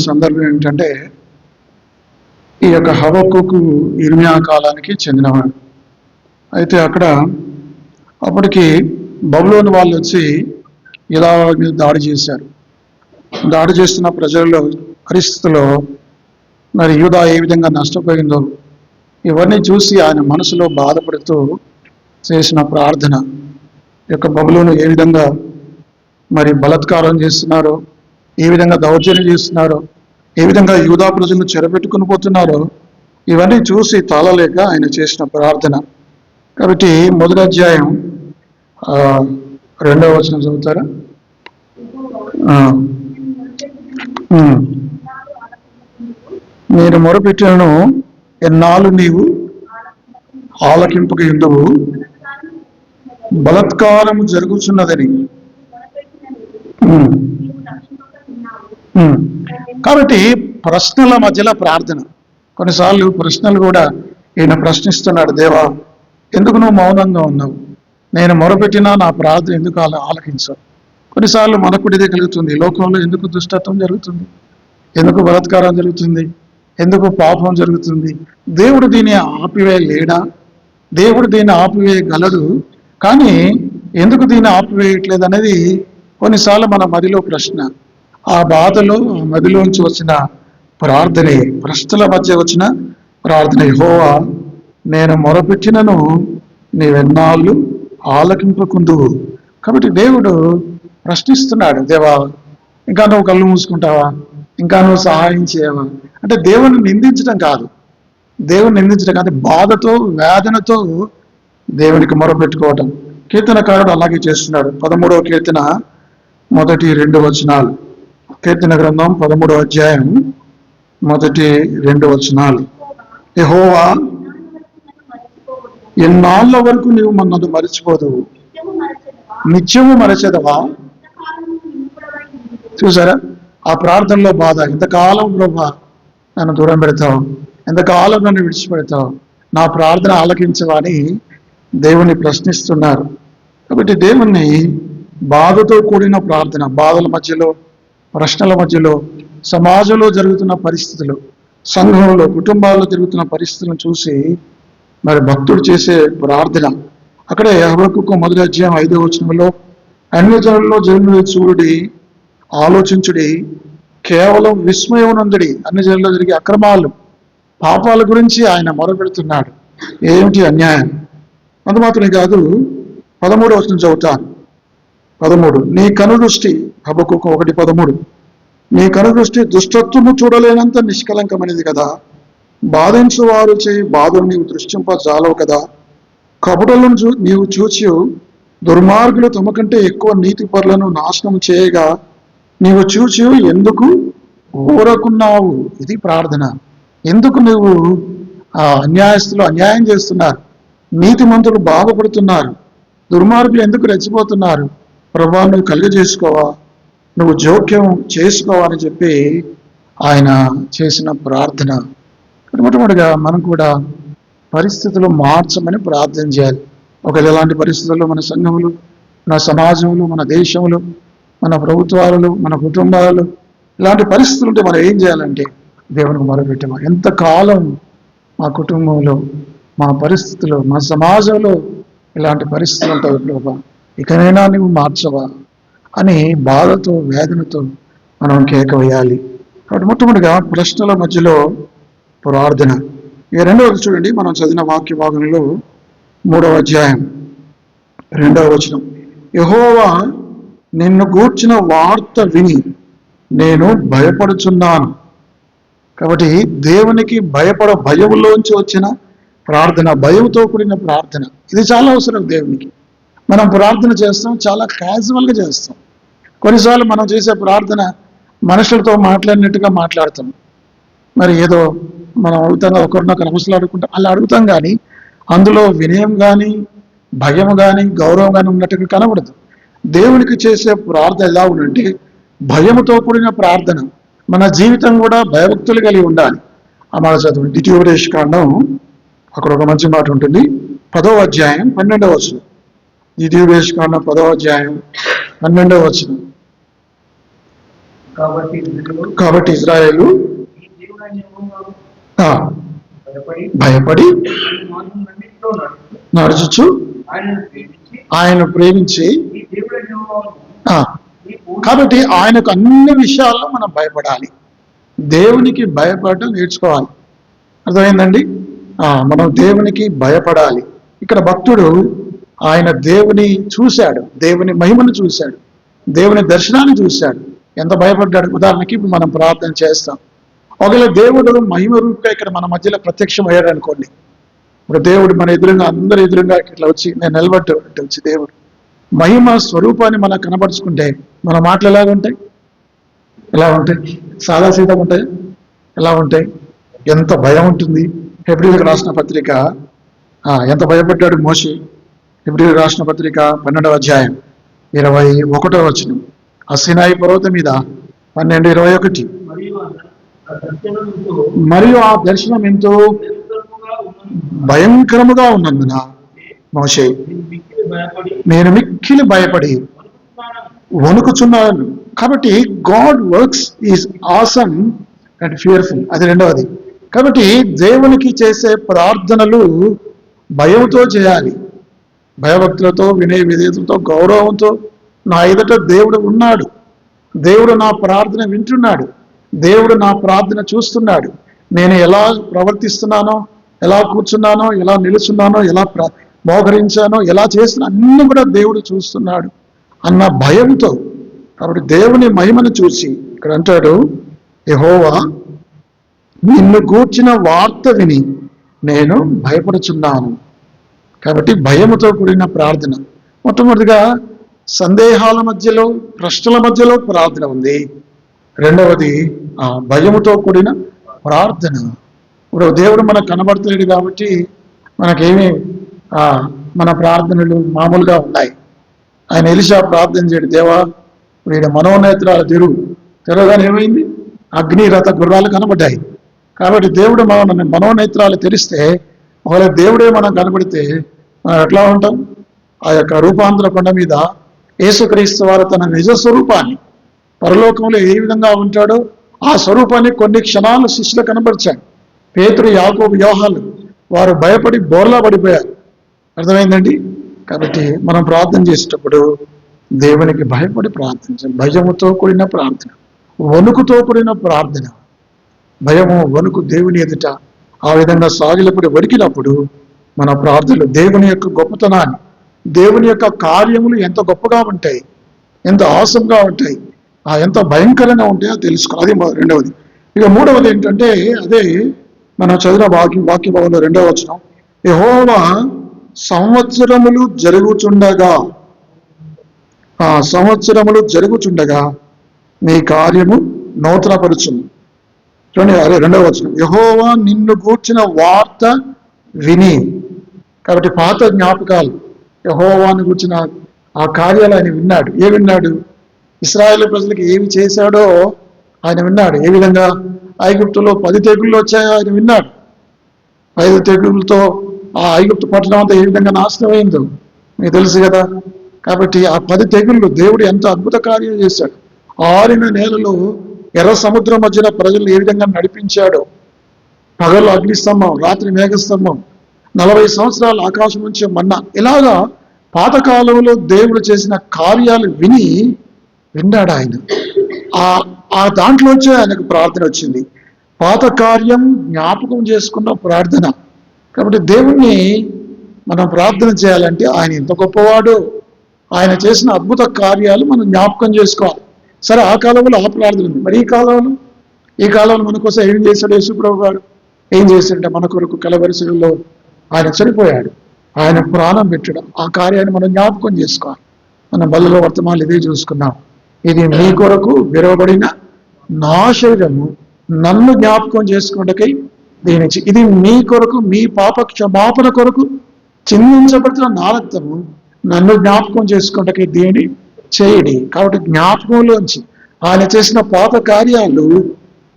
సందర్భం ఏంటంటే ఈ యొక్క హబక్కూకు ఇర్మియా కాలానికి చెందినవాడు. అయితే అక్కడ అప్పటికి బబులోను వాళ్ళు వచ్చి ఇలా మీద దాడి చేశారు. దాడి చేస్తున్న ప్రజల్లో పరిస్థితుల్లో మరి యూదా ఏ విధంగా నష్టపోయిందో ఇవన్నీ చూసి ఆయన మనసులో బాధపడుతూ చేసిన ప్రార్థన, యొక్క బబులోను ఏ విధంగా మరి బలాత్కారం చేస్తున్నారో, ఏ విధంగా దౌర్జన్యం చేస్తున్నారో, ఏ విధంగా యూదా ప్రజలను చెరపెట్టుకుని పోతున్నారో ఇవన్నీ చూసి తాళలేక ఆయన చేసిన ప్రార్థన. కాబట్టి మొదటి అధ్యాయం 2వ వచనం చదువుతారా? నేను మొరపెట్టినను ఎన్నాళ్ళు నీవు ఆలకింపక ఉండవు, బలాత్కారము జరుగుతున్నదని. కాబట్టి ప్రశ్నల మధ్యలో ప్రార్థన. కొన్నిసార్లు ప్రశ్నలు కూడా ఈయన ప్రశ్నిస్తున్నాడు, దేవా ఎందుకు నువ్వు మౌనంగా ఉన్నావు? నేను మొరపెట్టినా నా ప్రార్థన ఎందుకు ఆలకించావు? కొన్నిసార్లు మనకు ఇదే కలుగుతుంది. లోకంలో ఎందుకు దుష్టత్వం జరుగుతుంది? ఎందుకు బలాత్కారం జరుగుతుంది? ఎందుకు పాపం జరుగుతుంది? దేవుడు దీన్ని ఆపివేయలేడా? దేవుడు దీన్ని ఆపివేయగలడు, కానీ ఎందుకు దీన్ని ఆపివేయట్లేదు అనేది కొన్నిసార్లు మన మదిలో ప్రశ్న. ఆ బాధలో ఆ మదిలోంచి వచ్చిన ప్రార్థనే, ప్రశ్నల మధ్య వచ్చిన ప్రార్థన. యెహోవా నేను మొరపెట్టినను నీవెన్నాళ్ళు ఆలకింపకుందువు. కాబట్టి దేవుడు ప్రశ్నిస్తున్నాడు, దేవా ఇంకా నువ్వు కళ్ళు మూసుకుంటావా? ఇంకా నువ్వు సహాయం చేయవా? అంటే దేవుని నిందించడం కాదు, బాధతో వేదనతో దేవునికి మొరపెట్టుకోవటం. కీర్తనకారుడు అలాగే చేస్తున్నాడు. 13వ కీర్తన 1-2 వచనాలు. కీర్తన గ్రంథం 13వ అధ్యాయం 1-2 వచనాలు. యెహోవా ఎన్నాళ్ళ వరకు నీవు నన్ను మరిచిపోదువు, నిత్యము మరచెదవా? చూసారా ఆ ప్రార్థనలో బాధ. ఎంతకాలం ప్రభా నన్ను దూరం పెడతావు? ఎంతకాలం నన్ను విడిచిపెడతావు? నా ప్రార్థన ఆలకించవా అని దేవుని ప్రశ్నిస్తున్నారు. కాబట్టి దేవుణ్ణి బాధతో కూడిన ప్రార్థన, బాధల మధ్యలో, ప్రశ్నల మధ్యలో, సమాజంలో జరుగుతున్న పరిస్థితులు, సంఘంలో, కుటుంబాల్లో జరుగుతున్న పరిస్థితులను చూసి మరి భక్తుడు చేసే ప్రార్థన. అక్కడే హబక్కూకు మొదటి అధ్యాయం 5వ వచనంలో అన్ని జనుల్లో జనులు చూడుడి, ఆలోచించుడి, కేవలం విస్మయమునందుడి. అన్ని జనుల్లో జరిగే అక్రమాలు, పాపాల గురించి ఆయన మొరపెడుతున్నాడు. ఏమిటి అన్యాయం? అందు మాత్రమే కాదు, 13వ వచనం చదువుతాను. 13 నీ కనుదృష్టి, హబక్కూకు 1:13 నీ కనుదృష్టి దుష్టత్వము చూడలేనంత నిష్కలంకమైనది కదా, బాధించు వారు చేయి బాధలు నీవు దృష్టింపజాలవు కదా, కపటలను నీవు చూచి దుర్మార్గులు తమ కంటే ఎక్కువ నీతి పరులను నాశనం చేయగా నీవు చూచి ఎందుకు ఊరకున్నావు? ఇది ప్రార్థన. ఎందుకు నువ్వు అన్యాయస్తులు అన్యాయం చేస్తున్నారు, నీతిమంతులు బాధపడుతున్నారు, దుర్మార్గులు ఎందుకు రెచ్చిపోతున్నారు? ప్రభా నువ్వు కలుగజేసుకోవా, నువ్వు జోక్యం చేసుకోవా అని చెప్పి ఆయన చేసిన ప్రార్థన. మొట్టమొదటిగా మనం కూడా పరిస్థితులు మార్చమని ప్రార్థన చేయాలి. ఒకవేళ ఎలాంటి పరిస్థితుల్లో మన సంఘములు, మన సమాజంలో, మన దేశంలో, మన ప్రభుత్వాలలో, మన కుటుంబాలలో ఇలాంటి పరిస్థితులు ఉంటే మనం ఏం చేయాలంటే దేవునికి మొరపెట్టమా. ఎంతకాలం మా కుటుంబంలో, మా పరిస్థితుల్లో, మా సమాజంలో ఇలాంటి పరిస్థితులు ఉంటాయి ప్రభా, ఇకనైనా నువ్వు మార్చవా అని బాధతో వేదనతో మనం కేక వేయాలి. కాబట్టి మొట్టమొదటిగా ప్రశ్నల మధ్యలో ప్రార్థన. ఇక రెండవది చూడండి, మనం చదివిన వాక్య భాగంలో 3వ అధ్యాయం 2వ వచనం. యెహోవా నిన్ను గూర్చిన వార్త విని నేను భయపడుచున్నాను. కాబట్టి దేవునికి భయములోంచి వచ్చిన ప్రార్థన, భయంతో కూడిన ప్రార్థన, ఇది చాలా అవసరం దేవునికి. మనం ప్రార్థన చేస్తాం, చాలా క్యాజువల్గా చేస్తాం. కొన్నిసార్లు మనం చేసే ప్రార్థన మనుషులతో మాట్లాడినట్టుగా మాట్లాడతాం. మరి ఏదో మనం అడుగుతాం, ఒకరినొకరు నమస్కారుకుంటాం, అలా అడుగుతాం, కానీ అందులో వినయం కానీ, భయం కానీ, గౌరవం కానీ ఉన్నట్టుగా కనబడదు. దేవునికి చేసే ప్రార్థన ఎలా ఉందంటే భయముతో కూడిన ప్రార్థన. మన జీవితం కూడా భయభక్తులు కలిగి ఉండాలి. అమర చదువు ద్వితీయోపదేశకాండం, అక్కడ ఒక మంచి మాట ఉంటుంది, 10వ అధ్యాయం 12వ వచనం. ద్వితీయోపదేశకాండం 10వ అధ్యాయం 12వ వచనం. కాబట్టి ఇజ్రాయేలు భయపడి నడుచుచు ఆయన ప్రేమించి, కాబట్టి ఆయనకు అన్ని విషయాల్లో మనం భయపడాలి. దేవునికి భయపడడం నేర్చుకోవాలి. అర్థమైందండి? మనం దేవునికి భయపడాలి. ఇక్కడ భక్తుడు ఆయన దేవుని చూశాడు, దేవుని మహిమను చూశాడు, దేవుని దర్శనాన్ని చూశాడు. ఎంత భయపడ్డాడు. ఉదాహరణకి ఇప్పుడు మనం ప్రార్థన చేస్తాం. ఒకవేళ దేవుడు మహిమ రూపంగా ఇక్కడ మన మధ్యలో ప్రత్యక్షమయ్యాడు అనుకోండి. ఇప్పుడు దేవుడు మన ఎదురుగా, అందరి ఎదురుగా ఇట్లా వచ్చి నేను నిలబడ్డ వచ్చి దేవుడు మహిమ స్వరూపాన్ని మనకు కనబరుచుకుంటే మన మాటలు ఎలాగ ఉంటాయి? ఎలా ఉంటాయి? సాదాసీదంగా ఉంటాయి? ఎలా ఉంటాయి? ఎంత భయం ఉంటుంది. హెబ్రీయులకు రాసిన పత్రిక ఎంత భయపడ్డాడు మోషే. హెబ్రీయులకు రాసిన పత్రిక 12వ అధ్యాయం 21వ వచనం. ఆ సీనాయి పర్వతం మీద 12:21. మరియు ఆ దర్శనం ఎంతో భయంకరముగా ఉన్నందున మోషే నేను మిక్కిలి భయపడి వణుకుచున్నాను. కాబట్టి God works is awesome and fearful. అది రెండవది. కాబట్టి దేవునికి చేసే ప్రార్థనలు భయంతో చేయాలి. భయభక్తులతో, వినయ విధేయతలతో, గౌరవంతో. నా ఎదుట దేవుడు ఉన్నాడు, దేవుడు నా ప్రార్థన వింటున్నాడు, దేవుడు నా ప్రార్థన చూస్తున్నాడు. నేను ఎలా ప్రవర్తిస్తున్నానో, ఎలా కూర్చున్నానో, ఎలా నిలుచున్నానో, ఎలా మోకరించానో, ఎలా చేసిన అన్ని కూడా దేవుడు చూస్తున్నాడు అన్న భయంతో. కాబట్టి దేవుని మహిమను చూసి ఇక్కడ అంటాడు, యెహోవా నిన్ను గూర్చిన వార్త విని నేను భయపడుచున్నాను. కాబట్టి భయముతో కూడిన ప్రార్థన. మొట్టమొదటిగా సందేహాల మధ్యలో, ప్రశ్నల మధ్యలో ప్రార్థన ఉంది. రెండవది భయముతో కూడిన ప్రార్థన. ఇప్పుడు దేవుడు మనకు కనబడతలేడు కాబట్టి మనకేమి మన ప్రార్థనలు మామూలుగా ఉన్నాయి. ఆయన ఎలీషా ప్రార్థన చేయడు, దేవా వీడి మనోనేత్రాలు తెరవగానే ఏమైంది? అగ్ని రథ గుర్రాలు కనబడ్డాయి. కాబట్టి దేవుడు మన మనోనేత్రాలు తెరిస్తే, ఒకవేళ దేవుడే మనం కనబడితే మనం ఎట్లా ఉంటాం? ఆ యొక్క రూపాంతర కొండ మీద యేసుక్రీస్తు వారు తన నిజ స్వరూపాన్ని, పరలోకంలో ఏ విధంగా ఉంటాడో ఆ స్వరూపాన్ని కొన్ని క్షణాలు శిష్యులు కనబరిచాడు. పేతురు, యాకోబు, యోహాను వారు భయపడి బోర్లా పడిపోయారు. అర్థమైందండి? కాబట్టి మనం ప్రార్థన చేసేటప్పుడు దేవునికి భయపడి ప్రార్థించాలి. భయముతో కూడిన ప్రార్థన, వణుకుతో కూడిన ప్రార్థన. భయము, వణుకు దేవుని ఎదుట ఆ విధంగా సాగినప్పుడు, వణికినప్పుడు మన ప్రార్థనలు దేవుని యొక్క గొప్పతనాన్ని, దేవుని యొక్క కార్యములు ఎంత గొప్పగా ఉంటాయి, ఎంత ఆసంగా ఉంటాయి, ఎంత భయంకరంగా ఉంటాయో తెలుసుకోవాలి. అది రెండవది. ఇక మూడవది ఏంటంటే, అదే మనం చదివిన వాక్య భాగంలో 2వ వచనం, యెహోవా సంవత్సరములు జరుగుచుండగా నీ కార్యము నూతనపరుచును. చూడండి, అదే 2వ వచనం, యెహోవా నిన్ను గూర్చిన వార్త విని. కాబట్టి పాత జ్ఞాపకాలు, యెహోవాను గూర్చిన ఆ కార్యాలు ఆయన విన్నాడు. విన్నాడు? ఇశ్రాయేలు ప్రజలకు ఏమి చేశాడో ఆయన విన్నాడు. ఏ విధంగా ఐగుప్తులో 10 తెగుళ్ళు వచ్చాయో ఆయన విన్నాడు. 5 తెగుళ్ళతో ఆ ఐగుప్తు పట్టణం అంతా ఏ విధంగా నాశనం అయిందో మీకు తెలుసు కదా. కాబట్టి ఆ 10 తెగుళ్ళు దేవుడు ఎంత అద్భుత కార్యం చేశాడు. ఆరిన నేలలో ఎర్ర సముద్రం మధ్యన ప్రజలు ఏ విధంగా నడిపించాడో. పగలు అగ్నిస్తంభం, రాత్రి మేఘస్తంభం, 40 సంవత్సరాలు ఆకాశం నుంచి మన్నా. ఇలాగా పాతకాలంలో దేవుడు చేసిన కార్యాలు విన్నాడు ఆయన. ఆ దాంట్లోంచే ఆయనకు ప్రార్థన వచ్చింది. పాత కార్యం జ్ఞాపకం చేసుకున్న ప్రార్థన. కాబట్టి దేవుణ్ణి మనం ప్రార్థన చేయాలంటే ఆయన ఎంత గొప్పవాడో, ఆయన చేసిన అద్భుత కార్యాలు మనం జ్ఞాపకం చేసుకోవాలి. సరే, ఆ కాలంలో ఆ ప్రార్థన ఉంది. మరి ఈ కాలంలో మన కోసం ఏం చేశాడు యేసుప్రభు గారు? ఏం చేశాడంటే మన కొరకు కలవరిశిలో ఆయన చనిపోయాడు, ఆయన ప్రాణం పెట్టడం. ఆ కార్యాన్ని మనం జ్ఞాపకం చేసుకోవాలి. మన బల్లలో వర్తమానాలు ఇదే చూసుకున్నాం. ఇది మీ కొరకు విరవబడిన నా శరీరము, నన్ను జ్ఞాపకం చేసుకున్నకై దీనించి. ఇది మీ కొరకు, మీ పాప క్షమాపణ కొరకు చిందించబడుతున్న నా రక్తము, నన్ను జ్ఞాపకం చేసుకున్నకై దీని చేయడి. కాబట్టి జ్ఞాపకంలోంచి ఆయన చేసిన పాత కార్యాలు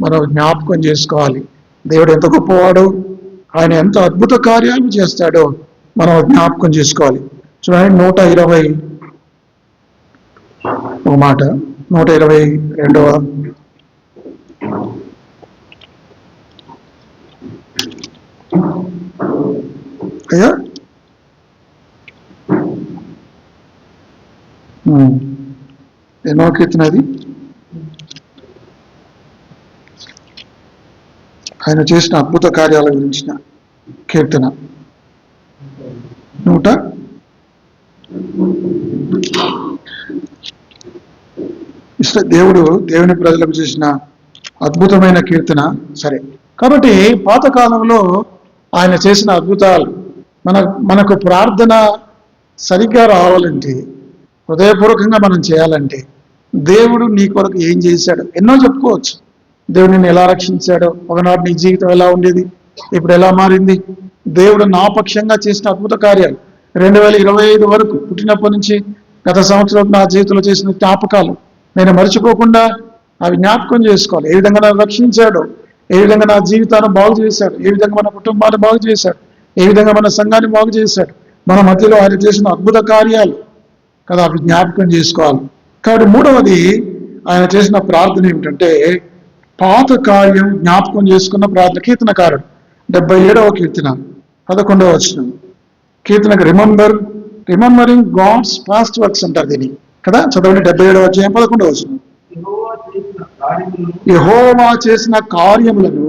మనం జ్ఞాపకం చేసుకోవాలి. దేవుడు ఎంత గొప్పవాడో, ఆయన ఎంత అద్భుత కార్యాలు చేస్తాడో మనం జ్ఞాపకం చేసుకోవాలి. చూడండి, 120 మాట 122. అయ్యా ఎన్నో కీర్తన అది? ఆయన చేసిన అద్భుత కార్యాల గురించిన కీర్తన 100. దేవుని ప్రజలకు చేసిన అద్భుతమైన కీర్తన. సరే, కాబట్టి పాతకాలంలో ఆయన చేసిన అద్భుతాలు మనకు ప్రార్థన సరిగ్గా రావాలంటే, హృదయపూర్వకంగా మనం చేయాలంటే, దేవుడు నీ కొరకు ఏం చేశాడు ఎన్నో చెప్పుకోవచ్చు. దేవుడు నిన్ను ఎలా రక్షించాడో, ఒకనాడు నీ జీవితం ఎలా ఉండేది, ఇప్పుడు ఎలా మారింది, దేవుడు నా పక్షంగా చేసిన అద్భుత కార్యాలు 2025 వరకు, పుట్టినప్పటి నుంచి గత సంవత్సరం నా జీవితంలో చేసిన జ్ఞాపకాలు నేను మర్చిపోకుండా అవి జ్ఞాపకం చేసుకోవాలి. ఏ విధంగా నన్ను రక్షించాడో, ఏ విధంగా నా జీవితాన్ని బాగు చేశాడు, ఏ విధంగా మన కుటుంబాన్ని బాగు చేశాడు, ఏ విధంగా మన సంఘాన్ని బాగు చేశాడు, మన మధ్యలో ఆయన చేసిన అద్భుత కార్యాలు కదా, అవి జ్ఞాపకం చేసుకోవాలి. కాబట్టి మూడవది ఆయన చేసిన ప్రార్థన ఏమిటంటే, పాత కార్యం జ్ఞాపకం చేసుకున్న ప్రార్థన. కీర్తనకారుడు 77వ కీర్తన 11వ వచనం. కీర్తనకు రిమెంబరింగ్ గాడ్స్ పాస్ట్ వర్క్స్ అంటారు దీన్ని కదా. చదవండి 77వ అధ్యాయం 11వ వచనం. యెహోవా చేసిన కార్యములను,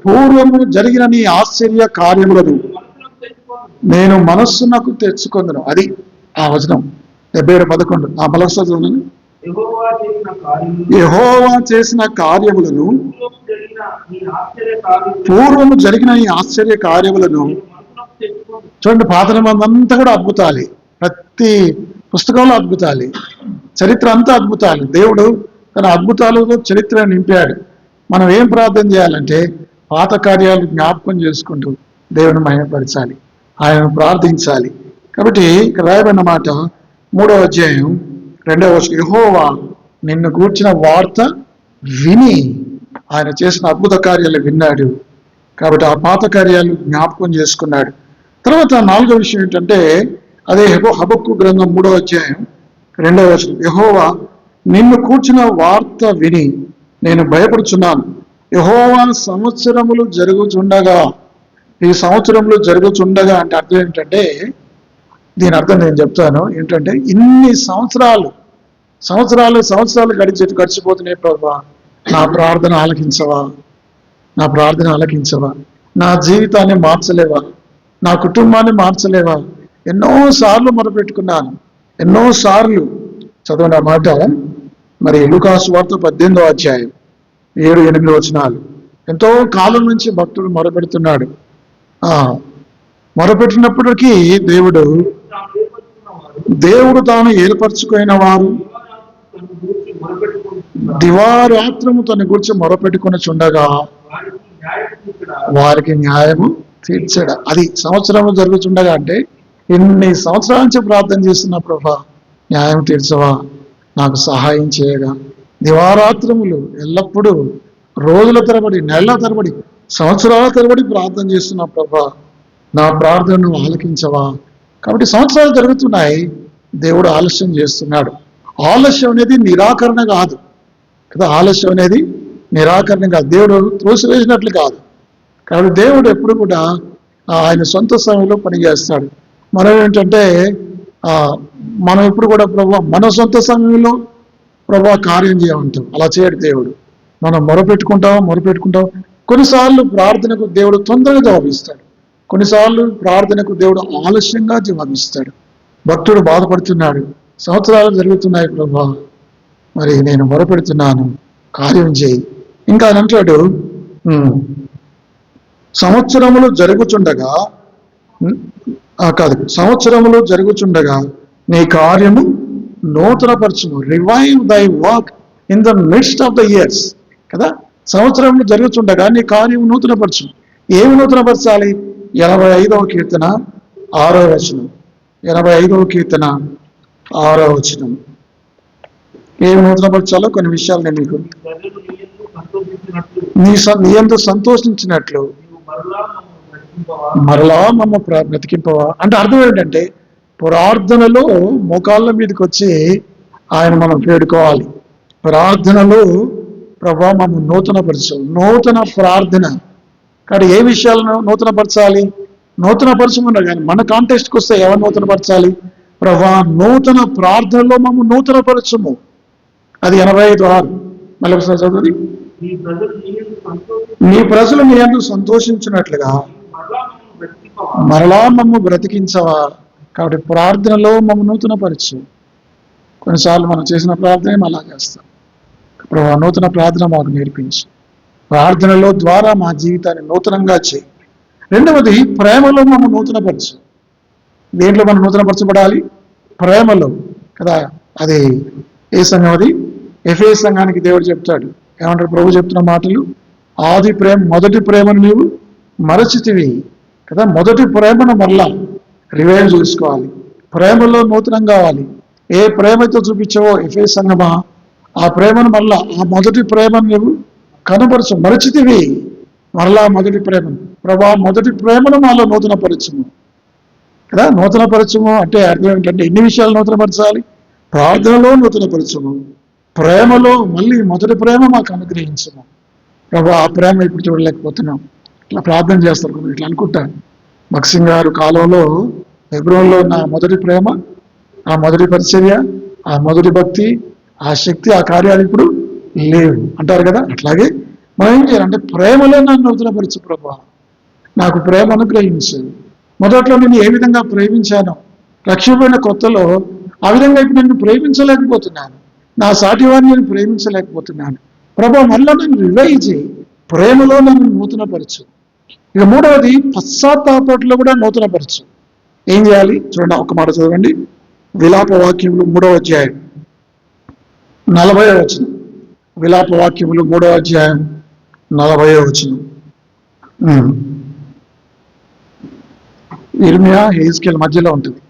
పూర్వము జరిగిన నీ ఆశ్చర్య కార్యములను నేను మనస్సునకు తెచ్చుకొందును. అది ఆ వచనం 77:11. ఆ బలసను యెహోవా చేసిన కార్యములను, పూర్వము జరిగిన ఈ ఆశ్చర్య కార్యములను. చూడండి, పాత నిబంధనంతా కూడా అద్భుతాలే, ప్రతి పుస్తకంలో అద్భుతాలే, చరిత్ర అంతా అద్భుతాలు. దేవుడు తన అద్భుతాలతో చరిత్ర నింపాడు. మనం ఏం ప్రార్థన చేయాలంటే, పాత కార్యాలు జ్ఞాపకం చేసుకుంటూ దేవుని మహిమపరచాలి, ఆయనను ప్రార్థించాలి. కాబట్టి ఇక్కడ రాయబడిన మాట 3వ అధ్యాయం 2వ వచనం. యెహోవా నిన్ను గూర్చిన వార్త విని ఆయన చేసిన అద్భుత కార్యాలు విన్నాడు. కాబట్టి ఆ పాత కార్యాలు జ్ఞాపకం చేసుకున్నాడు. తర్వాత 4వ విషయం ఏంటంటే, అదే హబక్కు గ్రంథం 3వ అధ్యాయం 2వ వచనం. యెహోవా నిన్ను కూర్చున్న వార్త విని నేను భయపడుచున్నాను. యెహోవా సంవత్సరములు జరుగుచుండగా, ఈ సంవత్సరములు జరుగుచుండగా అంటే అర్థం ఏంటంటే, దీని అర్థం నేను చెప్తాను ఏంటంటే, ఇన్ని సంవత్సరాలు గడిచిపోతున్నాయి ప్రభువా, నా ప్రార్థన ఆలకించవా, నా ప్రార్థన ఆలకించవా, నా జీవితాన్ని మార్చలేవా, నా కుటుంబాన్ని మార్చలేవా. ఎన్నోసార్లు మొరపెట్టుకున్నాను, ఎన్నోసార్లు. చదవండి ఆ మాట. మరి లూకాసు వార్త 18వ అధ్యాయం 7-8 వచనాలు. ఎంతో కాలం నుంచి భక్తుడు మొరపెడుతున్నాడు. మొరపెట్టినప్పటికీ దేవుడు తాను ఏర్పరచుకున్న వారు దివారాత్రము తన గురించి మొరపెట్టుకుని చుండగా వారికి న్యాయము తీర్చడ. అది సంవత్సరము జరుగుతుండగా అంటే, ఇన్ని సంవత్సరాల నుంచి ప్రార్థన చేస్తున్న ప్రభా, న్యాయం తీర్చవా, నాకు సహాయం చేయగా. దివారాత్రములు ఎల్లప్పుడూ రోజుల తరబడి, నెలల తరబడి, సంవత్సరాల తరబడి ప్రార్థన చేస్తున్న ప్రభా, నా ప్రార్థనను ఆలకించవా. కాబట్టి సంవత్సరాలు జరుగుతున్నాయి, దేవుడు ఆలస్యం చేస్తున్నాడు. ఆలస్యం అనేది నిరాకరణ కాదు కదా, ఆలస్యం అనేది నిరాకరణ కాదు, దేవుడు త్రోసివేసినట్లు కాదు. కాబట్టి దేవుడు ఎప్పుడు కూడా ఆయన సొంత సమయంలో పనిచేస్తాడు. మనం ఏంటంటే, మనం ఎప్పుడు కూడా ప్రభా మన సొంత సమయంలో ప్రభా కార్యం చేయమంటాం. అలా చేయడు దేవుడు. మనం మొరపెట్టుకుంటాం. కొన్నిసార్లు ప్రార్థనకు దేవుడు తొందరగా జవాబిస్తాడు, కొన్నిసార్లు ప్రార్థనకు దేవుడు ఆలస్యంగా జవాబిస్తాడు. భక్తుడు బాధపడుతున్నాడు, సంవత్సరాలు జరుగుతున్నాయి ప్రభా, మరి నేను మొరపెడుతున్నాను, కార్యం చేయి. ఇంకా అంటాడు, సంవత్సరములు జరుగుచుండగా నీ కార్యము నూతనపరచును. రివైవ్ దై work in the midst of the years కదా. సంవత్సరములు జరుగుతుండగా నీ కార్యం నూతనపరచును. ఏమి నూతనపరచాలి? 85వ కీర్తన 6వ వచనం. 85వ కీర్తన 6వ వచనం. ఏమి నూతనపరచాలో కొన్ని విషయాలు నేను మీకు. నీ యందు సంతోషించినట్లు మరలా మమ్మ బ్రతికింపవా. అంటే అర్థం ఏంటంటే, ప్రార్థనలో మోకాళ్ళ మీదకి వచ్చి ఆయన మనం వేడుకోవాలి. ప్రార్థనలో ప్రభా మనం నూతన ప్రార్థన. కానీ ఏ విషయాలను నూతనపరచాలి? నూతనపరచమన్నా కానీ మన కాంటెస్ట్కి వస్తే ఎవరు నూతనపరచాలి? ప్రభా నూతన ప్రార్థనలో మమ్మ నూతనపరచము. అది 85:6. మళ్ళీ ఒకసారి చదువుది. నీ ప్రజలు నీ యందు సంతోషించినట్లుగా మరలా మమ్మ బ్రతికించవా. కాబట్టి ప్రార్థనలో మమ్మ నూతనపరచు. కొన్నిసార్లు మనం చేసిన ప్రార్థనే మళ్ళా చేస్తాం. ప్రభా నూతన ప్రార్థన మాకు నేర్పించు. ప్రార్థనలో ద్వారా మా జీవితాన్ని నూతనంగా చేయి. రెండవది, ప్రేమలో మనం నూతనపరచు. దేంట్లో మనం నూతనపరచబడాలి? ప్రేమలో కదా. అది ఏ సంఘం? అది ఎఫెసు సంఘానికి దేవుడు చెప్తాడు. ఏమంటారు? ప్రభు చెప్తున్న మాటలు, ఆది ప్రేమ, మొదటి ప్రేమను నీవు మరచితివి కదా. మొదటి ప్రేమను మరలా రివైవ్ చేసుకోవాలి. ప్రేమలో నూతనం కావాలి. ఏ ప్రేమతో చూపించావో ఎఫెసు సంఘమా, ఆ ప్రేమను మరలా, ఆ మొదటి ప్రేమను నీవు కనపరచు. మరచితివి మరలా మొదటి ప్రేమను. ప్రభా మొదటి ప్రేమను మాలో నూతనపరచుము కదా. నూతనపరచము అంటే అర్థం ఏంటంటే ఎన్ని విషయాలు నూతనపరచాలి? ప్రార్థనలో నూతనపరచము, ప్రేమలో మళ్ళీ మొదటి ప్రేమ మాకు అనుగ్రహించము. ప్రభా ఆ ప్రేమ ఇప్పుడు చూడలేకపోతున్నాం. ఇట్లా ప్రార్థన చేస్తారు. ఇట్లా అనుకుంటా, భక్సింగ్ గారు కాలంలో హెబ్రోన్లో నా మొదటి ప్రేమ, ఆ మొదటి పరిచర్య, ఆ మొదటి భక్తి, ఆ శక్తి, ఆ కార్యాలు ఇప్పుడు లేవు అంటారు కదా. అట్లాగే మనం ఏం చేయాలంటే ప్రేమలో నన్ను నూతనపరచు ప్రభా, నాకు ప్రేమ అనుగ్రహించు. మొదట్లో నేను ఏ విధంగా ప్రేమించానో రక్షిపోయిన కొత్తలో ఆ విధంగా ఇప్పుడు నన్ను ప్రేమించలేకపోతున్నాను. నా సాటి వారిని నేను ప్రేమించలేకపోతున్నాను. ప్రభా మళ్ళా నన్ను రివైవ్ చేయి, ప్రేమలో నన్ను నూతనపరచు. ఇక మూడవది, పశ్చాత్తాపంలో కూడా నూతనపరచు. ఏం చేయాలి చూడండి, ఒక మాట చదవండి. విలాప వాక్యములు 3వ అధ్యాయం 40వ వచనం. విలాప వాక్యములు 3వ అధ్యాయం 40వ వచనం. ఇర్మియా హెజ్కేల్ మధ్యలో ఉంటుంది.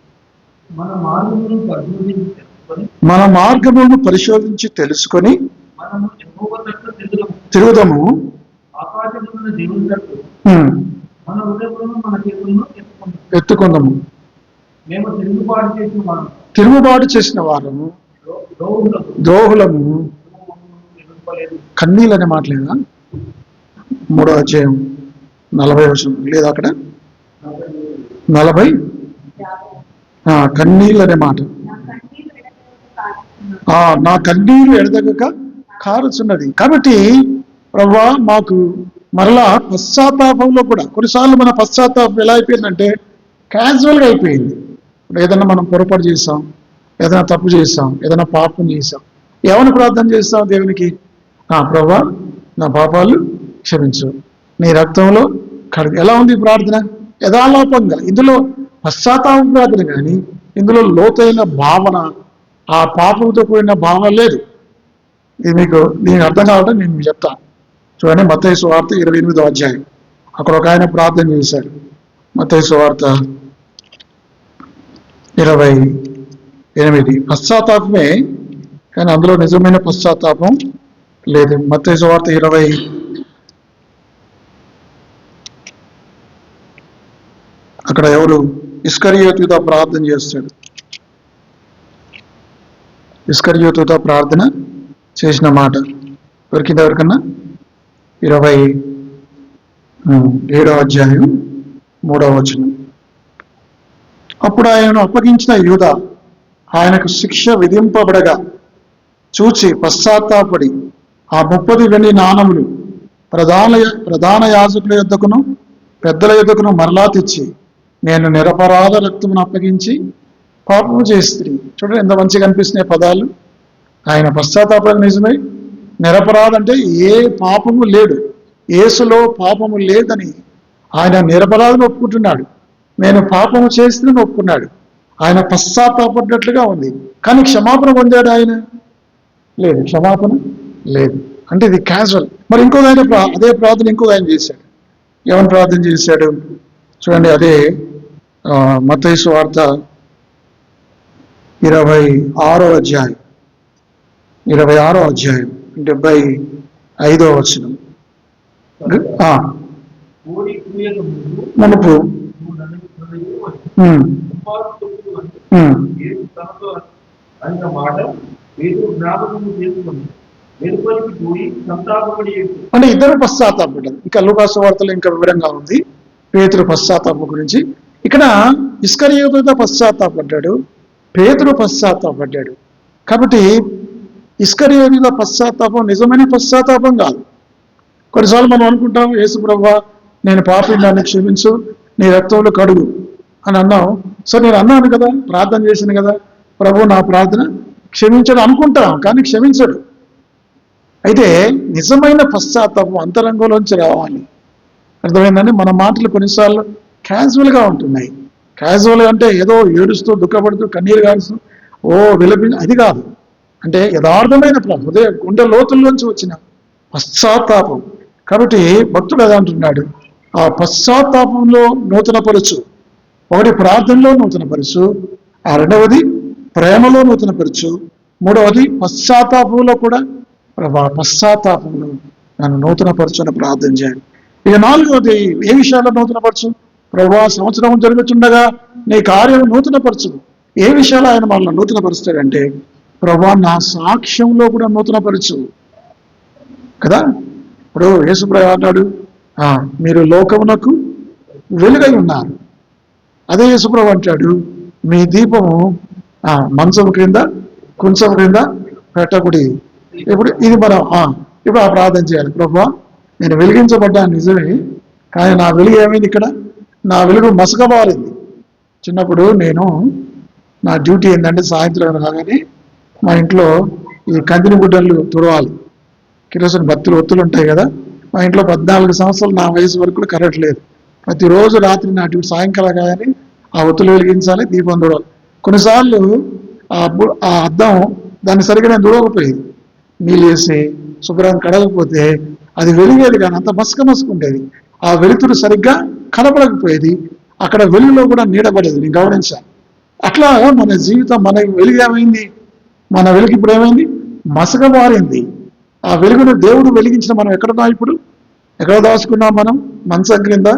మన మార్గములను పరిశోధించి తెలుసుకొని తిరుగుదము, ఎత్తుకుందాము. తిరుగుబాటు చేసిన వారము, ద్రోహులము. కన్నీళ్ళు అనే మాట లేదా? 3వ అధ్యాయం 40వ వచనం లేదా అక్కడ? 40 కన్నీళ్ళు అనే మాట. నా కన్నీళ్ళు ఎడదగక కారుచున్నది. కాబట్టి ప్రభా మాకు మరలా పశ్చాత్తాపంలో కూడా కొన్నిసార్లు మన పశ్చాత్తాపం ఎలా అయిపోయిందంటే క్యాజువల్గా అయిపోయింది. ఏదైనా మనం పొరపాటు చేస్తాం, ఏదైనా తప్పు చేస్తాం, ఏదైనా పాపం చేస్తాం, ఏమైనా ప్రార్థన చేస్తాం దేవునికి, ప్రభా నా పాపాలు క్షమించు, నీ రక్తంలో కడుగు. ఎలా ఉంది ప్రార్థన? యథాలోపంగా. ఇందులో పశ్చాత్తాప ప్రార్థన కానీ ఇందులో లోతైన భావన, ఆ పాపంతో కూడిన భావన లేదు. ఇది మీకు దీనికి అర్థం కావాలంటే నేను మీకు చెప్తాను. చూడండి, మత్తయి సువార్త 28వ అధ్యాయం. అక్కడ ఒక ఆయన ప్రార్థన చేశాడు. మత్తయి సువార్త 28. పశ్చాత్తాపమే, కానీ అందులో నిజమైన పశ్చాత్తాపం లేదు. మత్తయి సువార్త 20 అక్కడ ఎవరు? ఇస్కరియోతుతో ప్రార్థన చేస్తాడు. ఇస్కరియోతుతో ప్రార్థన చేసిన మాట దొరికింది ఎవరికన్నా? 27వ అధ్యాయం 3వ వచనం. అప్పుడు ఆయనను అప్పగించిన యూదా ఆయనకు శిక్ష విధింపబడగా చూచి పశ్చాత్తాపడి ఆ 30 వెండి నాణములు ప్రధాన యాజకుల యొద్దకును పెద్దల యొద్దకును మరలా తెచ్చి, నేను నిరపరాధ రక్తమును అప్పగించి పాపము చేస్త్రీ. చూడండి ఎంత మంచిగా అనిపిస్తున్నాయి పదాలు. ఆయన పశ్చాత్తాపం నిజమై నిరపరాధ అంటే ఏ పాపము లేడు, యేసులో పాపము లేదని ఆయన నిరపరాధను ఒప్పుకుంటున్నాడు. నేను పాపము చేస్తుందని ఒప్పుకున్నాడు. ఆయన పశ్చాత్తాపడ్డట్లుగా ఉంది. కానీ క్షమాపణ పొందాడు ఆయన? లేదు, క్షమాపణ లేదు. అంటే ఇది క్యాజువల్. మరి ఇంకో ఆయన అదే ప్రార్థన ఇంకో ఆయన చేశాడు. ఏమని ప్రార్థన చేశాడు చూడండి. అదే మత్తయి సువార్త 26వ అధ్యాయం 75వ వచనం. మునుపు అంటే ఇద్దరు పశ్చాత్తాపడ్డారు. ఇంకా లూకాసు వార్తలు ఇంకా వివరంగా ఉంది పేతురు పశ్చాత్తాపం గురించి. ఇక్కడ ఇస్కరియోతు పశ్చాత్తాపడ్డాడు, పేతురు పశ్చాత్తాపడ్డాడు. కాబట్టి ఇస్కరియోతు పశ్చాత్తాపం నిజమైన పశ్చాత్తాపం కాదు. కొన్నిసార్లు మనం అనుకుంటాం, యేసు ప్రభువా నేను పాపిని, నన్ను క్షమించు, నీ రక్తంలో కడుగు అని అన్నాం. సో నేను అన్నాను కదా, ప్రార్థన చేశాను కదా, ప్రభు నా ప్రార్థన క్షమించడు అనుకుంటాం, కానీ క్షమించడు. అయితే నిజమైన పశ్చాత్తాపం అంతరంగంలోంచి రావాలి. అర్థమైందని మన మాటలు కొన్నిసార్లు క్యాజువల్గా ఉంటున్నాయి. క్యాజువల్గా అంటే ఏదో ఏడుస్తూ దుఃఖపడుతూ కన్నీరు కాడుస్తూ విలపి అది కాదు. అంటే యథార్థమైన హృదయ గుండె లోతుల్లోంచి వచ్చిన పశ్చాత్తాపం. కాబట్టి భక్తుడు అదే అంటున్నాడు, ఆ పశ్చాత్తాపంలో నూతనపరచు. ఒకటి ప్రార్థనలో నూతనపరచు, ఆ రెండవది ప్రేమలో నూతనపరచు, మూడవది పశ్చాత్తాపంలో కూడా ప్రభా పశ్చాత్తాపంలో నన్ను నూతనపరచు అని ప్రార్థన చేయాలి. ఇక నాలుగవది ఏ విషయాల్లో నూతనపరచు? ప్రభా సంవత్సరం జరుగుతుండగా నీ కార్యం నూతనపరచు. ఏ విషయాలు ఆయన మనల్ని నూతనపరుస్తాడంటే, ప్రభా నా సాక్ష్యంలో కూడా నూతనపరచు కదా. ఇప్పుడు యేసుప్రభు అంటాడు, మీరు లోకమునకు వెలుగై ఉన్నారు. అదే యేసుప్రభు అంటాడు, మీ దీపము మంచం క్రింద కుంచం క్రింద పెట్టకుడి. ఇప్పుడు ఇది మనం ఇప్పుడు ఆ ప్రార్థన చేయాలి. ప్రభా నేను వెలిగించబడ్డాను నిజమే, కానీ నా వెలుగు ఏమైంది? ఇక్కడ నా వెలుగు మసకబారింది. చిన్నప్పుడు నేను నా డ్యూటీ ఏంటంటే సాయంత్రం కాగానే మా ఇంట్లో ఈ కందిని గుడ్డలు తుడవాలి. కిరోసిన్ బత్తులు ఒత్తులు ఉంటాయి కదా. మా ఇంట్లో 14 సంవత్సరాలు నా వయసు వరకు కరెంట్ లేదు. ప్రతిరోజు రాత్రి నా డ్యూటీ సాయంకాలం కాగానే ఆ ఒత్తులు వెలిగించాలి, దీపం తుడవాలి. కొన్నిసార్లు ఆ అద్దం దాన్ని సరిగ్గా నేను తుడవకపోయేది. నీళ్ళు వేసి శుభ్రంగా కడగకపోతే అది వెలిగేది కానీ అంత మసకుండేది. ఆ వెలుతురు సరిగ్గా కనపడకపోయేది. అక్కడ వెలుగులో కూడా నీడబడేది, నేను గమనించాను. అట్లా మన జీవితం, మన వెలుగు ఏమైంది? మన వెలుగు ఇప్పుడు ఏమైంది? మసకబారింది. ఆ వెలుగును దేవుడు వెలిగించిన మనం ఎక్కడున్నాం? ఇప్పుడు ఎక్కడ దాచుకున్నాం? మనం మంచం క్రింద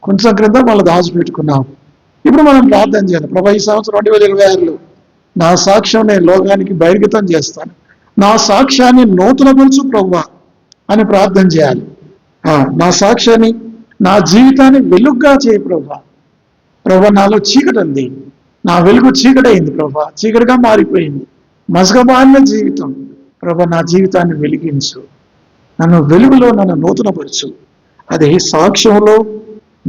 కొంచెం క్రింద మళ్ళీ దాచిపెట్టుకున్నాం. ఇప్పుడు మనం ప్రార్థన చేయాలి, ప్రభా ఈ సంవత్సరం 2026లో నా సాక్ష్యం నేను లోకానికి బహిర్గతం చేస్తాను, నా సాక్ష్యాన్ని నూతనపరచు ప్రభువా అని ప్రార్థన చేయాలి. నా సాక్ష్యాన్ని, నా జీవితాన్ని వెలుగుగా చేయి ప్రభువా. ప్రభా నాలో చీకటి ఉంది, నా వెలుగు చీకటైంది ప్రభా, చీకటిగా మారిపోయింది, మసకబారిన జీవితం. ప్రభా నా జీవితాన్ని వెలిగించు, నన్ను వెలుగులో నన్ను నూతనపరచు. అదే సాక్ష్యంలో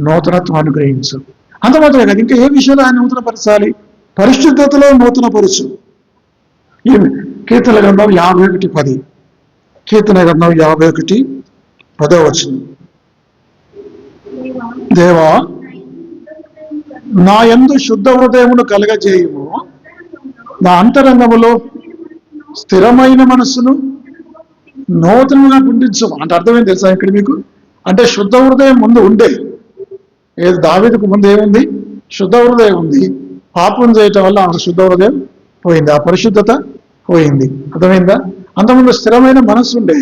నూతనత్వం అనుగ్రహించు. అంత మాత్రమే కదా, ఇంకా ఏ విషయంలో ఆయన నూతనపరచాలి? పరిశుద్ధతలో నూతనపరచు. కీర్తన గ్రంథం 51:10. కీర్తన గ్రంథం 51:10. దేవా నా యందు శుద్ధ హృదయమును కలగజేయుము, నా అంతరంగములో స్థిరమైన మనస్సును నూతనంగా పుట్టించు. అంటే అర్థమేం తెలుసా ఇక్కడ మీకు? అంటే శుద్ధ హృదయం ముందు ఉండే, ఏది దావీదుకు ముందు ఏముంది? శుద్ధ హృదయం ఉంది. పాపం చేయటం వల్ల ఆ శుద్ధ హృదయం పోయింది, ఆ పరిశుద్ధత పోయింది. అర్థమైందా? అంతకుముందు స్థిరమైన మనస్సు ఉండే,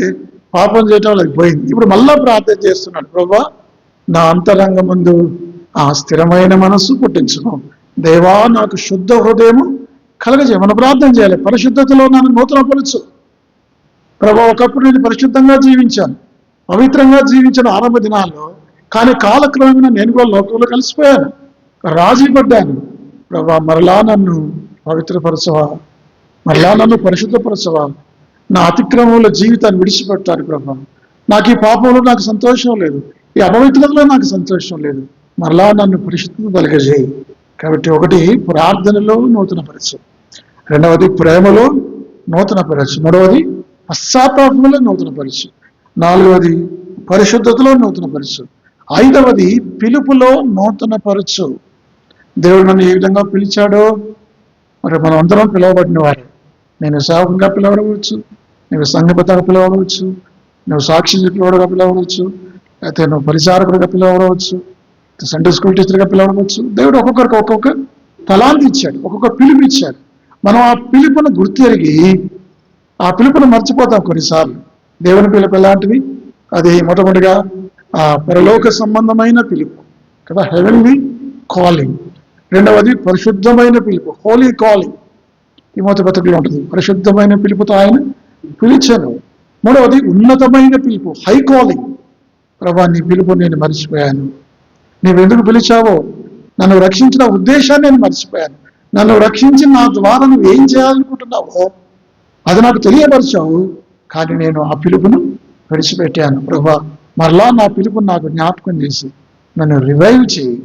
పాపం చేయటం వల్ల అది పోయింది. ఇప్పుడు మళ్ళా ప్రార్థన చేస్తున్నాడు, ప్రభువా నా అంతరంగ ముందు ఆ స్థిరమైన మనస్సు పుట్టించును. దేవా నాకు శుద్ధ హృదయము కలగజేయ. మనం ప్రార్థన చేయాలి, పరిశుద్ధతలో నన్ను నూతనపరచు. ప్రభా ఒకప్పుడు నేను పరిశుద్ధంగా జీవించాను, పవిత్రంగా జీవించిన ఆరంభ దినాల్లో, కానీ కాలక్రమేణా నేను కూడా లోకంలో కలిసిపోయాను, రాజీ పడ్డాను. ప్రభా మరలా నన్ను పవిత్రపరచవా, మరలా నన్ను పరిశుద్ధపరచవా. నా అతిక్రమంలో జీవితాన్ని విడిచిపెట్టారు ప్రభా. నాకు ఈ పాపంలో నాకు సంతోషం లేదు, ఈ అపవిత్రతలో నాకు సంతోషం లేదు, మరలా నన్ను పరిశుద్ధత కలుగజేయి. కాబట్టి ఒకటి ప్రార్థనలో నూతనపరచు, రెండవది ప్రేమలో నూతనపరచు, మూడవది పశ్చాత్తాపంలో నూతనపరచు, నాలుగవది పరిశుద్ధతలో నూతనపరచు, ఐదవది పిలుపులో నూతనపరచు. దేవుడు నన్ను ఏ విధంగా పిలిచాడో మరి మనం అందరం పిలువబడిన వారే. నేను సేవకంగా పిలవడవచ్చు, నువ్వు సంఘపతగా పిలవడవచ్చు, నువ్వు సాక్షి చెప్పేవాడుగా పిలవడవచ్చు, అయితే నువ్వు పరిచారకుడిగా పిలవడవచ్చు, సండే స్కూల్ టీచర్గా పిలవడవచ్చు. దేవుడు ఒక్కొక్కరికి ఒక్కొక్క తలాంతి ఇచ్చాడు, ఒక్కొక్క పిలుపు ఇచ్చాడు. మనం ఆ పిలుపును గుర్తెరిగి ఆ పిలుపును మర్చిపోతాం కొన్నిసార్లు. దేవుని పిలుపు ఎలాంటిది? అది మొట్టమొదటిగా ఆ పరలోక సంబంధమైన పిలుపు కదా, హెవెన్లీ కాలింగ్. రెండవది పరిశుద్ధమైన పిలుపు, హోలీ కాలింగ్. తిమోతి పత్రికలో ఉంటుంది. పరిశుద్ధమైన పిలుపుతో ఆయన పిలిచాను. మూడవది ఉన్నతమైన పిలుపు, హై కాలింగ్. ప్రభా, నీ పిలుపు నేను మర్చిపోయాను. నీవెందుకు పిలిచావో, నన్ను రక్షించిన ఉద్దేశాన్ని నేను మర్చిపోయాను. నన్ను రక్షించి నా ద్వారా నువ్వు ఏం చేయాలనుకుంటున్నావో అది నాకు తెలియపరిచావు, కానీ నేను ఆ పిలుపును విడిచిపెట్టాను. ప్రభా, మరలా నా పిలుపును నాకు జ్ఞాపకం చేసి నన్ను రివైవ్ చేయి.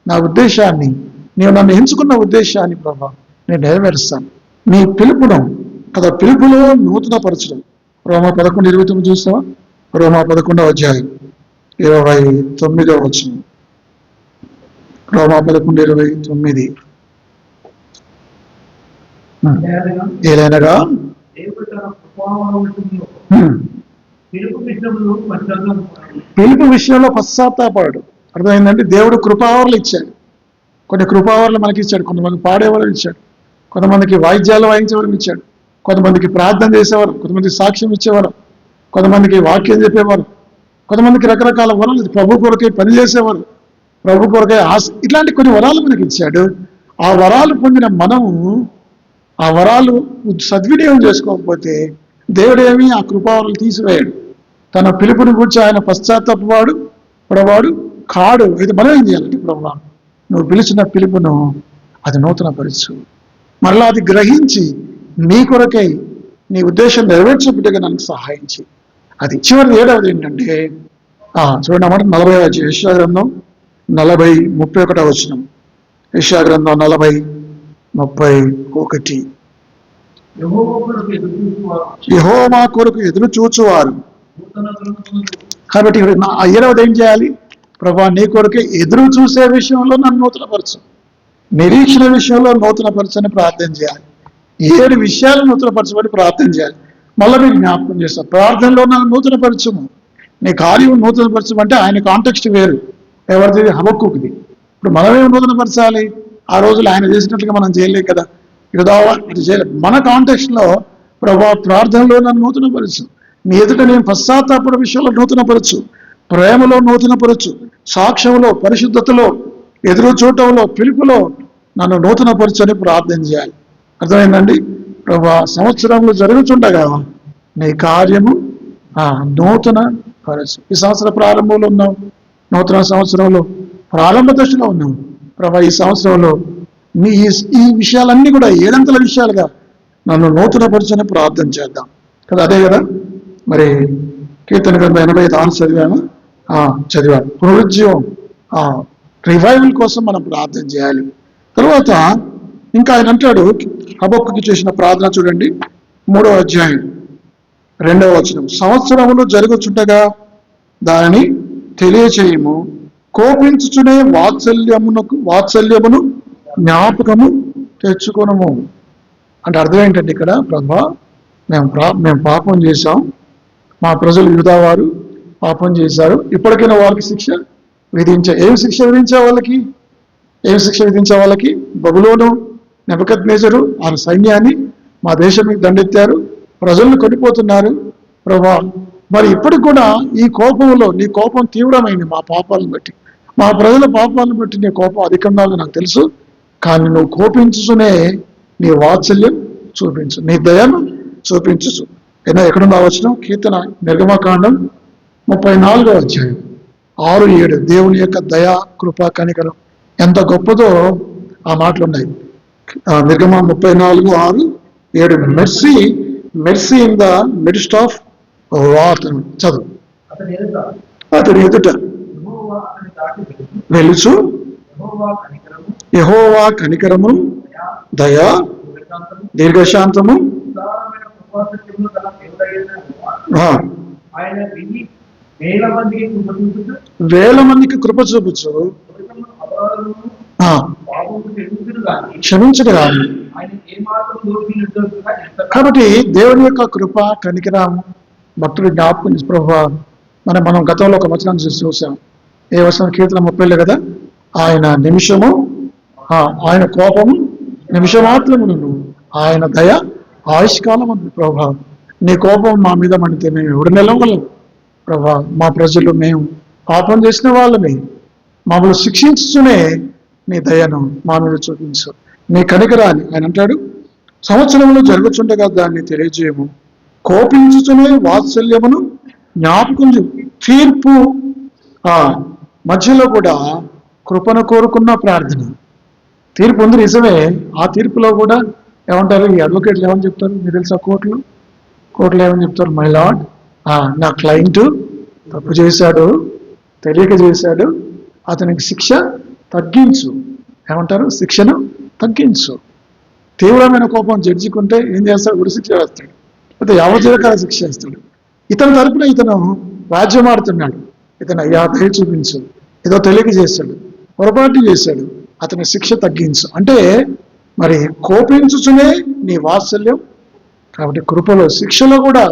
నా ఉద్దేశాన్ని, నీవు నన్ను ఎంచుకున్న ఉద్దేశాన్ని ప్రభా నేను నెరవేరుస్తాను. నీ పిలుపును కదా, పిలుపులో నూతన పరచడం. రోమా 11:29 చూస్తావా? రోమా 11:29 వచనం. రోమా 11:29. ఏలైనగా పిలుపు విషయంలో పశ్చాత్తాపడు. అర్థమైందంటే దేవుడు కృపావర్లు ఇచ్చాడు. కొన్ని కృపావర్లు మనకి ఇచ్చాడు. కొంతమంది పాడేవాళ్ళు ఇచ్చాడు, కొంతమందికి వాయిద్యాలు వాయించేవారు ఇచ్చాడు, కొంతమందికి ప్రార్థన చేసేవారు, కొంతమంది సాక్ష్యం ఇచ్చేవారు, కొంతమందికి వాక్యం చెప్పేవారు, కొంతమందికి రకరకాల వరాలు, ప్రభు కొరకై పనిచేసేవారు, ప్రభు కొరకై ఇట్లాంటి కొన్ని వరాలు మనకి ఇచ్చాడు. ఆ వరాలు పొందిన మనము ఆ వరాలు సద్వినియోగం చేసుకోకపోతే దేవుడేమి ఆ కృపావరాలు తీసివేయాడు. తన పిలుపుని గురించి ఆయన పశ్చాత్తాపవాడు పడవాడు కాడు. అయితే మనం ఏం చేయాలంటే, ప్రభా, నువ్వు పిలిచిన పిలుపును అది నూతన పరచు, మరలా అది గ్రహించి నీ కొరకై నీ ఉద్దేశం నెరవేర్చబిడ్డగా నన్ను సహాయించి. అది చివరి 7వది ఏంటంటే, చూడండి అన్నమాట, 40 యెషయా గ్రంథం 40:31 వచనం. యెషయా గ్రంథం 40:31. యెహోవా కొరకు ఎదురు చూచువారు. కాబట్టి 7వది ఏం చేయాలి? ప్రభా, నీ కొరకే ఎదురు చూసే విషయంలో నన్ను నూతనపరచు, నిరీక్షణ విషయంలో నూతనపరచని ప్రార్థన చేయాలి. 7 విషయాలు నూతనపరచబడి ప్రార్థన చేయాలి. మళ్ళీ మీరు జ్ఞాపకం చేస్తాం, ప్రార్థనలో నన్ను నూతనపరచము, నీ కార్యం నూతనపరచమంటే ఆయన కాంటెక్స్ట్ వేరు. ఎవరిది? హబక్కూకుది. ఇప్పుడు మనమేమి నూతనపరచాలి? ఆ రోజులు ఆయన చేసినట్లుగా మనం చేయలేం కదా, యుదావా అది చేయలేదు. మన కాంటెక్స్ట్లో ప్రభా, ప్రార్థనలో నన్ను నూతనపరచు, నీ ఎదుట నేను పశ్చాత్తాపడ విషయంలో నూతనపరచు, ప్రేమలో నూతనపరచు, సాక్ష్యంలో, పరిశుద్ధతలో, ఎదురు చూడటంలో, పిలుపులో నన్ను నూతనపరచు అని ప్రార్థన చేయాలి. అర్థమైందండి? ప్రభా, సంవత్సరంలో జరుగుతుండగా నీ కార్యము నూతన పరచు. ఈ సంవత్సర ప్రారంభంలో ఉన్నాం, నూతన సంవత్సరంలో ప్రారంభ దశలో ఉన్నాం. ప్రభా, ఈ సంవత్సరంలో నీ ఈ విషయాలన్నీ కూడా 7 విషయాలుగా నన్ను నూతనపరచని ప్రార్థన చేద్దాం కదా. అదే కదా మరి కీర్తన గ్రంథం 85 చదివాను. పునరుజ్జీవం, రివైవల్ కోసం మనం ప్రార్థన చేయాలి. తర్వాత ఇంకా ఆయన అంటాడు, హబక్కూకు చేసిన ప్రార్థన చూడండి, 3వ అధ్యాయం 2వ వచనం. సంవత్సరములు జరుగుచుండగా దానిని తెలియచేయము, కోపించుచునే వాత్సల్యమును జ్ఞాపకము తెచ్చుకొనము. అంటే అర్థం ఏంటంటే, ఇక్కడ ప్రభా, మేము పాపం చేశాం, మా ప్రజలు యూదావారు పాపం చేశారు, ఇప్పటికైనా వాళ్ళకి శిక్ష ఏం శిక్ష విధించే వాళ్ళకి? ఏం శిక్ష విధించే వాళ్ళకి? బబులోను, నెబుకద్నెజరు ఆ సైన్యాన్ని మా దేశం మీద దండెత్తారు, ప్రజలను కొనిపోతున్నారు. ప్రభా, మరి ఇప్పటికి కూడా ఈ కోపంలో నీ కోపం తీవ్రమైంది మా పాపాలను బట్టి, మా ప్రజల పాపాలను బట్టి నీ కోపం అధికంగా నాకు తెలుసు, కానీ నువ్వు కోపించునే నీ వాత్సల్యం చూపించు, నీ దయను చూపించు. ఎక్కడున్నా వచ్చిన కీర్తన నిర్గమకాండం 34వ అధ్యాయం 6-7 దేవుని యొక్క దయా, కృప, కనికరం ఎంత గొప్పదో ఆ మాటలు ఉన్నాయి. నిర్గమ 34:6-7. Mercy in the midst of wrath. చదువు. అతని ఎదుట వెలుచు యెహోవా కనికరము, దయా, దీర్ఘశాంతము, వేల మందికి కృప చూపుచు క్షమించడు కాదు. కాబట్టి దేవుని యొక్క కృప, కనికరం భక్తుడు జ్ఞాపకం చేసి, ప్రభా, మనం గతంలో ఒక వచనం చూసాం. ఏ వచనం? కీర్తన 30 కదా. ఆయన నిమిషము, ఆయన కోపము నిమిషమాత్రమును, ఆయన దయ ఆయుష్కాలం అంది. ప్రభా, నీ కోపం మా మీద మండితే మేము ఎవడు నిలవగలం? ప్రభా, మా ప్రజలు మేము పాపం చేసిన వాళ్ళని మమ్మల్ని శిక్షించునే నీ దయను మా మీద చూపించు, నీ కనికరాన్ని. ఆయన అంటాడు, సంవత్సరంలో జరుగుతుండగా దాన్ని తెలియజేయము. కోపించుతూనే వాత్సల్యమును జ్ఞాపకం తీర్పు మధ్యలో కూడా కృపను కోరుకున్న ప్రార్థన. తీర్పు ఉంది నిజమే, ఆ తీర్పులో కూడా ఏమంటారు ఈ అడ్వకేట్లు ఏమని చెప్తారు మీరు తెలుసా? కోర్టులో ఏమని చెప్తారు? మై లార్డ్, నా క్లయింట్ తప్పు చేశాడు, తెలియక చేశాడు, అతనికి శిక్ష తగ్గించు. ఏమంటారు? శిక్షను తగ్గించు. తీవ్రమైన కోపం జడ్జికుంటే ఏం చేస్తాడు? ఉరిశిక్ష వేస్తాడు, లేకపోతే యావజ్జీవకాల శిక్ష వేస్తాడు. ఇతని తరపున ఇతను రాజ్యం ఆడుతున్నాడు. ఇతను అయ్యా దయ చూపించు, ఏదో తెలియక చేశాడు, పొరపాటు చేశాడు, అతని శిక్ష తగ్గించు అంటే మరి కోపించుచునే నీ వాత్సల్యం. కాబట్టి కృపలో శిక్షలో కూడా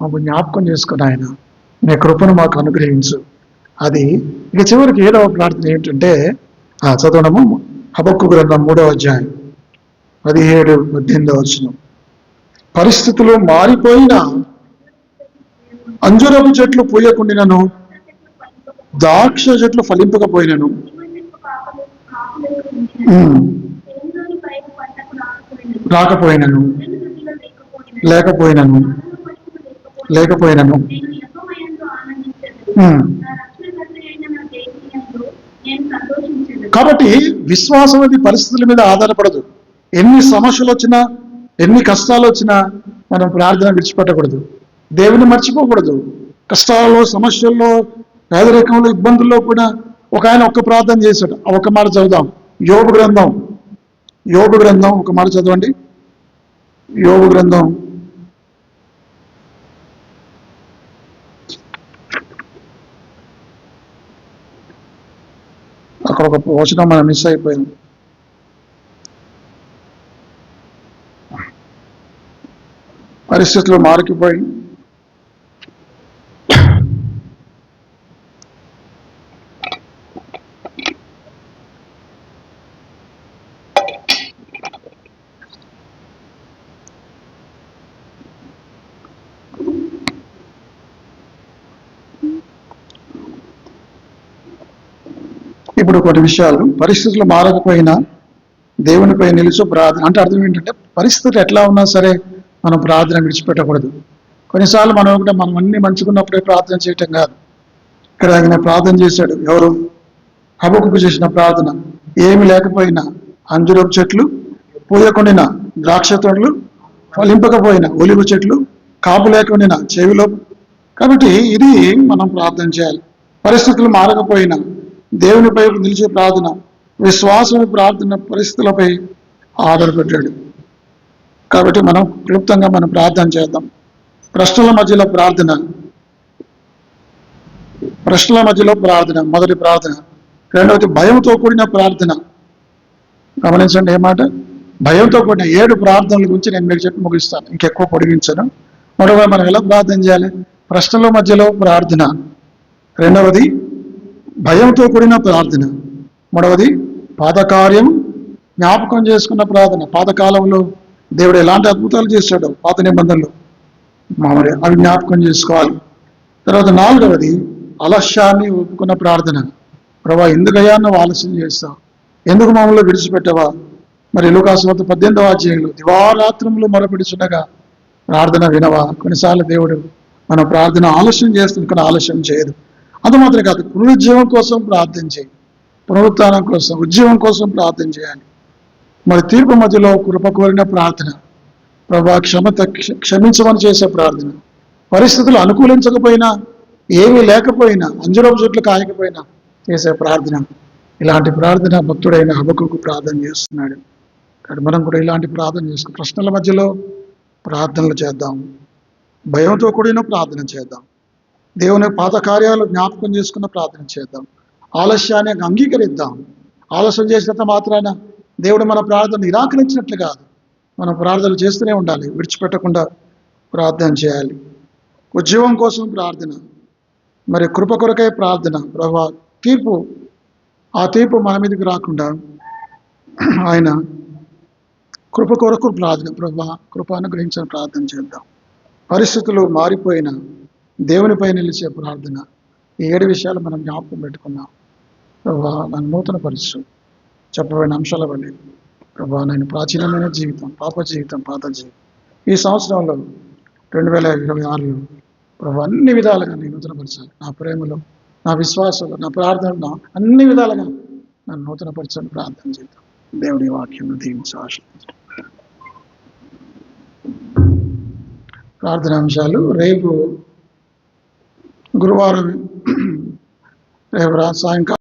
మాకు జ్ఞాపకం చేసుకుని ఆయన నీ కృపను మాకు అనుగ్రహించు. అది ఇక చివరికి 7వ ప్రార్థన ఏంటంటే చదవడము హబక్కు గ్రంథం 3వ అధ్యాయం 17-18 వచనం. పరిస్థితులు మారిపోయినా అంజూరపు చెట్లు పూయకుండినను, ద్రాక్ష చెట్లు ఫలింపకపోయినను, రాకపోయినను లేకపోయినను కాబట్టి విశ్వాసం అనేది పరిస్థితుల మీద ఆధారపడదు. ఎన్ని సమస్యలు వచ్చినా, ఎన్ని కష్టాలు వచ్చినా మనం ప్రార్థన విడిచిపెట్టకూడదు, దేవుని మర్చిపోకూడదు. కష్టాల్లో, సమస్యల్లో, పేదరికంలో, ఇబ్బందుల్లో కూడా ఒక ఆయన ఒక్క ప్రార్థన చేశాడు. ఒక మాట చదువుదాం. యోబు గ్రంథం ఒక మాట చదవండి. యోబు గ్రంథం అక్కడ ఒక వచనం మనం మిస్ అయిపోయింది. పరిస్థితులు మారిపోయి ఇప్పుడు కొన్ని విషయాలు, పరిస్థితులు మారకపోయినా దేవునిపై నిలుచు ప్రార్థన అంటే అర్థం ఏంటంటే పరిస్థితులు ఎట్లా ఉన్నా సరే మనం ప్రార్థన విడిచిపెట్టకూడదు. కొన్నిసార్లు మనం అన్ని మంచుకున్నప్పుడే ప్రార్థన చేయటం కాదు. ఇక్కడ ఆయన ప్రార్థన చేశాడు. ఎవరు? హబక్కుకు చేసిన ప్రార్థన. ఏమి లేకపోయినా, అంజూరపు చెట్లు పూయకుండిన, ద్రాక్ష తోటలు ఫలింపకపోయినా, ఒలివ చెట్లు కాపు లేకుండా చెవిలో. కాబట్టి ఇది మనం ప్రార్థన చేయాలి. పరిస్థితులు మారకపోయినా దేవునిపై నిలిచే ప్రార్థన, విశ్వాసం ప్రార్థన పరిస్థితులపై ఆధారపడ్డాడు. కాబట్టి మనం క్లుప్తంగా మనం ప్రార్థన చేద్దాం. ప్రశ్నల మధ్యలో ప్రార్థన మొదటి ప్రార్థన. రెండవది భయంతో కూడిన ప్రార్థన. గమనించండి ఏమాట? భయంతో కూడిన 7 ప్రార్థనల గురించి నేను మీకు చెప్పి ముగిస్తాను, ఇంకెక్కువ పొడిగించను. మొదటిగా మనం ఎలా ప్రార్థన చేయాలి? ప్రశ్నల మధ్యలో ప్రార్థన. రెండవది భయంతో కూడిన ప్రార్థన. మూడవది పాతకార్యం జ్ఞాపకం చేసుకున్న ప్రార్థన. పాతకాలంలో దేవుడు ఎలాంటి అద్భుతాలు చేశాడో పాత నిబంధనలు మామూలు అవి జ్ఞాపకం చేసుకోవాలి. తర్వాత 4వది ఆలస్యాన్ని ఒప్పుకున్న ప్రార్థన. ప్రభా, ఎందుకయ్యా నువ్వు ఆలస్యం చేస్తావు? ఎందుకు మమ్మల్ని విడిచిపెట్టవా? మరి లూకాసు 18వ అధ్యాయంలో దివారాత్రములు మొరపెడుచుండగా ప్రార్థన వినవా? కొన్నిసార్లు దేవుడు మన ప్రార్థన ఆలస్యం చేస్తుంది, కానీ ఆలస్యం చేయదు. అంత మాత్రమే కాదు, పునరుజ్జీవం కోసం ప్రార్థన చేయి, పునరుత్థానం కోసం, ఉద్యమం కోసం ప్రార్థన చేయాలి. మరి తీర్పు మధ్యలో కృప కోరిన ప్రార్థన. ప్రభా, క్షమించమని చేసే ప్రార్థన. పరిస్థితులు అనుకూలించకపోయినా, ఏమీ లేకపోయినా, అంజూరపు చెట్లు కాయకపోయినా చేసే ప్రార్థన. ఇలాంటి ప్రార్థన భక్తుడైన హబక్కుకు ప్రార్థన చేస్తున్నాడు. కాబట్టి మనం కూడా ఇలాంటి ప్రార్థన చేసుకుని ప్రశ్నల మధ్యలో ప్రార్థనలు చేద్దాం, భయంతో కూడిన ప్రార్థన చేద్దాం, దేవుని పాత కార్యాలు జ్ఞాపకం చేసుకున్న ప్రార్థన చేద్దాం, ఆలస్యాన్ని అంగీకరిద్దాం. ఆలస్యం చేసినంత మాత్రాన దేవుడు మన ప్రార్థన నిరాకరించినట్లు కాదు. మనం ప్రార్థనలు చేస్తూనే ఉండాలి, విడిచిపెట్టకుండా ప్రార్థన చేయాలి. ఉద్యోగం కోసం ప్రార్థన, మరి కృప కొరకై ప్రార్థన. ప్రభా, ఆ తీర్పు మన మీదకి రాకుండా ఆయన కృప కొరకు ప్రార్థన. ప్రభా, కృప అనుగ్రహించిన ప్రార్థన చేద్దాం. పరిస్థితులు మారిపోయిన దేవునిపై నిలిచే ప్రార్థన. ఈ 7 విషయాలు మనం జ్ఞాపకం పెట్టుకున్నాం. ప్రభా, నన్ను నూతన పరిచయం చెప్పబడిన అంశాల వల్ల ప్రభా నేను ప్రాచీనమైన జీవితం, పాప జీవితం, పాత జీవితం ఈ సంవత్సరంలో 2026లో ప్రభు అన్ని విధాలుగా నేను నూతనపరచాలి. నా ప్రేమలో, నా విశ్వాసంలో, నా ప్రార్థనలో అన్ని విధాలుగా నన్ను నూతనపరచాలని ప్రార్థన చేద్దాం. దేవుడి వాక్యం దీవించి ఆశీర్వదించు. ప్రార్థనాంశాలు రేపు గురువారం రేపు సాయంకాలం